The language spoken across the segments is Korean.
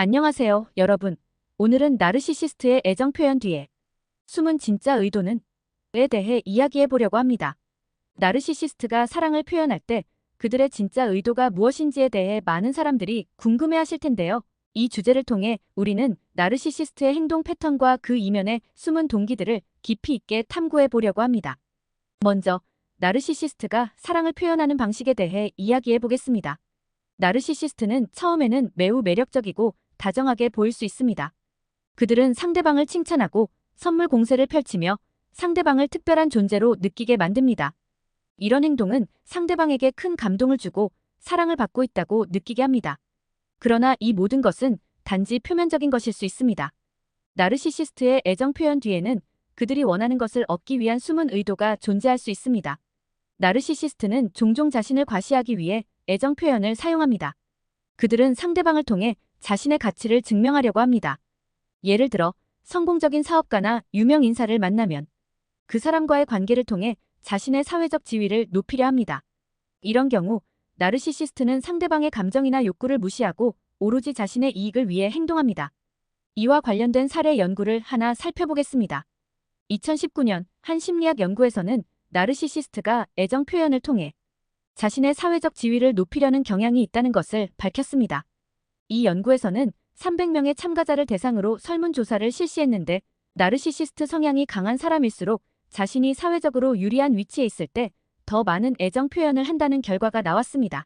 안녕하세요, 여러분. 오늘은 나르시시스트의 애정 표현 뒤에 숨은 진짜 의도는? 에 대해 이야기해 보려고 합니다. 나르시시스트가 사랑을 표현할 때 그들의 진짜 의도가 무엇인지에 대해 많은 사람들이 궁금해 하실 텐데요. 이 주제를 통해 우리는 나르시시스트의 행동 패턴과 그 이면의 숨은 동기들을 깊이 있게 탐구해 보려고 합니다. 먼저, 나르시시스트가 사랑을 표현하는 방식에 대해 이야기해 보겠습니다. 나르시시스트는 처음에는 매우 매력적이고 다정하게 보일 수 있습니다. 그들은 상대방을 칭찬하고 선물 공세를 펼치며 상대방을 특별한 존재로 느끼게 만듭니다. 이런 행동은 상대방에게 큰 감동을 주고 사랑을 받고 있다고 느끼게 합니다. 그러나 이 모든 것은 단지 표면적인 것일 수 있습니다. 나르시시스트의 애정 표현 뒤에는 그들이 원하는 것을 얻기 위한 숨은 의도가 존재할 수 있습니다. 나르시시스트는 종종 자신을 과시하기 위해 애정 표현을 사용합니다. 그들은 상대방을 통해 자신의 가치를 증명하려고 합니다. 예를 들어 성공적인 사업가나 유명 인사를 만나면 그 사람과의 관계를 통해 자신의 사회적 지위를 높이려 합니다. 이런 경우 나르시시스트는 상대방의 감정이나 욕구를 무시하고 오로지 자신의 이익을 위해 행동합니다. 이와 관련된 사례 연구를 하나 살펴보겠습니다. 2019년 한 심리학 연구에서는 나르시시스트가 애정 표현을 통해 자신의 사회적 지위를 높이려는 경향이 있다는 것을 밝혔습니다. 이 연구에서는 300명의 참가자를 대상으로 설문조사를 실시했는데 나르시시스트 성향이 강한 사람일수록 자신이 사회적으로 유리한 위치에 있을 때 더 많은 애정 표현을 한다는 결과가 나왔습니다.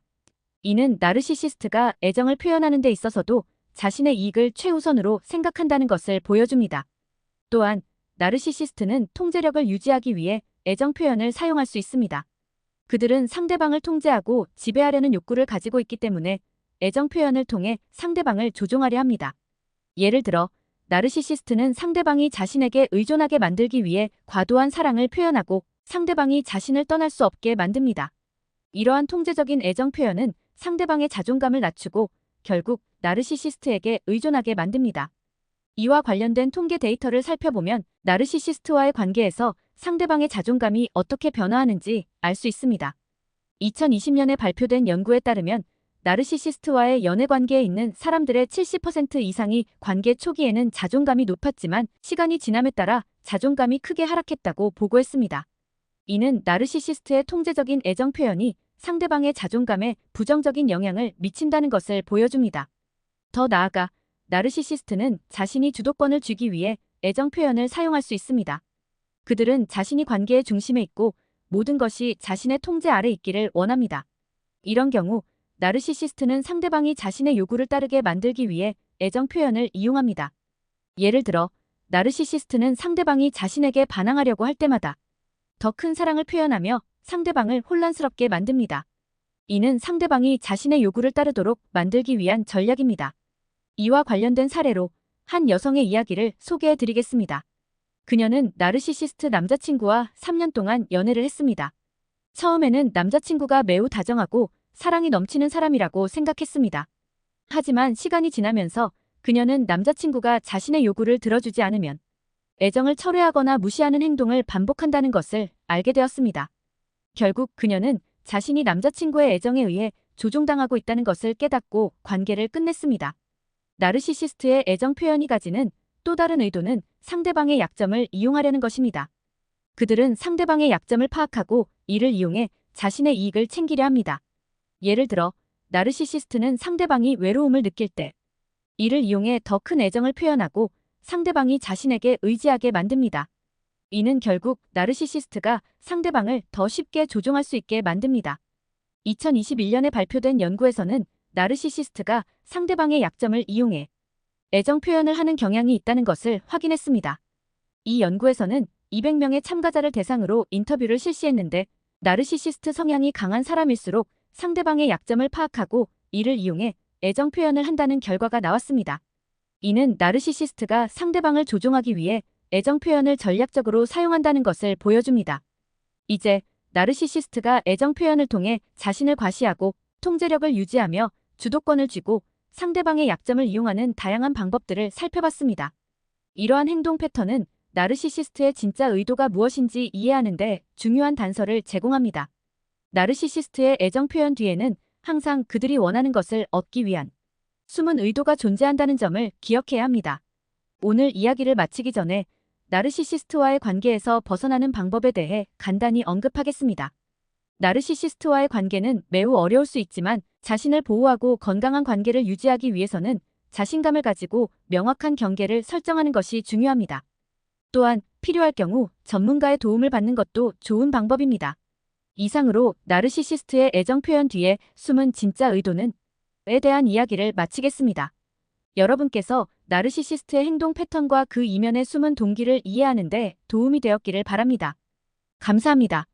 이는 나르시시스트가 애정을 표현하는 데 있어서도 자신의 이익을 최우선으로 생각한다는 것을 보여줍니다. 또한 나르시시스트는 통제력을 유지하기 위해 애정 표현을 사용할 수 있습니다. 그들은 상대방을 통제하고 지배하려는 욕구를 가지고 있기 때문에 애정 표현을 통해 상대방을 조종하려 합니다. 예를 들어 나르시시스트는 상대방이 자신에게 의존하게 만들기 위해 과도한 사랑을 표현하고 상대방이 자신을 떠날 수 없게 만듭니다. 이러한 통제적인 애정 표현은 상대방의 자존감을 낮추고 결국 나르시시스트에게 의존하게 만듭니다. 이와 관련된 통계 데이터를 살펴보면 나르시시스트와의 관계에서 상대방의 자존감이 어떻게 변화하는지 알 수 있습니다. 2020년에 발표된 연구에 따르면 나르시시스트와의 연애 관계에 있는 사람들의 70% 이상이 관계 초기에는 자존감이 높았지만 시간이 지남에 따라 자존감이 크게 하락했다고 보고했습니다. 이는 나르시시스트의 통제적인 애정 표현이 상대방의 자존감에 부정적인 영향을 미친다는 것을 보여줍니다. 더 나아가 나르시시스트는 자신이 주도권을 쥐기 위해 애정 표현을 사용할 수 있습니다. 그들은 자신이 관계의 중심에 있고 모든 것이 자신의 통제 아래 있기를 원합니다. 이런 경우 나르시시스트는 상대방이 자신의 요구를 따르게 만들기 위해 애정 표현을 이용합니다. 예를 들어 나르시시스트는 상대방이 자신에게 반항하려고 할 때마다 더 큰 사랑을 표현하며 상대방을 혼란스럽게 만듭니다. 이는 상대방이 자신의 요구를 따르도록 만들기 위한 전략입니다. 이와 관련된 사례로 한 여성의 이야기를 소개해 드리겠습니다. 그녀는 나르시시스트 남자친구와 3년 동안 연애를 했습니다. 처음에는 남자친구가 매우 다정하고 사랑이 넘치는 사람이라고 생각했습니다. 하지만 시간이 지나면서 그녀는 남자친구가 자신의 요구를 들어주지 않으면 애정을 철회하거나 무시하는 행동을 반복한다는 것을 알게 되었습니다. 결국 그녀는 자신이 남자친구의 애정에 의해 조종당하고 있다는 것을 깨닫고 관계를 끝냈습니다. 나르시시스트의 애정 표현이 가지는 또 다른 의도는 상대방의 약점을 이용하려는 것입니다. 그들은 상대방의 약점을 파악하고 이를 이용해 자신의 이익을 챙기려 합니다. 예를 들어 나르시시스트는 상대방이 외로움을 느낄 때 이를 이용해 더 큰 애정을 표현하고 상대방이 자신에게 의지하게 만듭니다. 이는 결국 나르시시스트가 상대방을 더 쉽게 조종할 수 있게 만듭니다. 2021년에 발표된 연구에서는 나르시시스트가 상대방의 약점을 이용해 애정 표현을 하는 경향이 있다는 것을 확인했습니다. 이 연구에서는 200명의 참가자를 대상으로 인터뷰를 실시했는데 나르시시스트 성향이 강한 사람일수록 상대방의 약점을 파악하고 이를 이용해 애정 표현을 한다는 결과가 나왔습니다. 이는 나르시시스트가 상대방을 조종하기 위해 애정 표현을 전략적으로 사용한다는 것을 보여줍니다. 이제 나르시시스트가 애정 표현을 통해 자신을 과시하고 통제력을 유지하며 주도권을 쥐고 상대방의 약점을 이용하는 다양한 방법들을 살펴봤습니다. 이러한 행동 패턴은 나르시시스트의 진짜 의도가 무엇인지 이해하는 데 중요한 단서를 제공합니다. 나르시시스트의 애정 표현 뒤에는 항상 그들이 원하는 것을 얻기 위한 숨은 의도가 존재한다는 점을 기억해야 합니다. 오늘 이야기를 마치기 전에 나르시시스트와의 관계에서 벗어나는 방법에 대해 간단히 언급하겠습니다. 나르시시스트와의 관계는 매우 어려울 수 있지만 자신을 보호하고 건강한 관계를 유지하기 위해서는 자신감을 가지고 명확한 경계를 설정하는 것이 중요합니다. 또한 필요할 경우 전문가의 도움을 받는 것도 좋은 방법입니다. 이상으로 나르시시스트의 애정 표현 뒤에 숨은 진짜 의도는 에 대한 이야기를 마치겠습니다. 여러분께서 나르시시스트의 행동 패턴과 그 이면의 숨은 동기를 이해하는 데 도움이 되었기를 바랍니다. 감사합니다.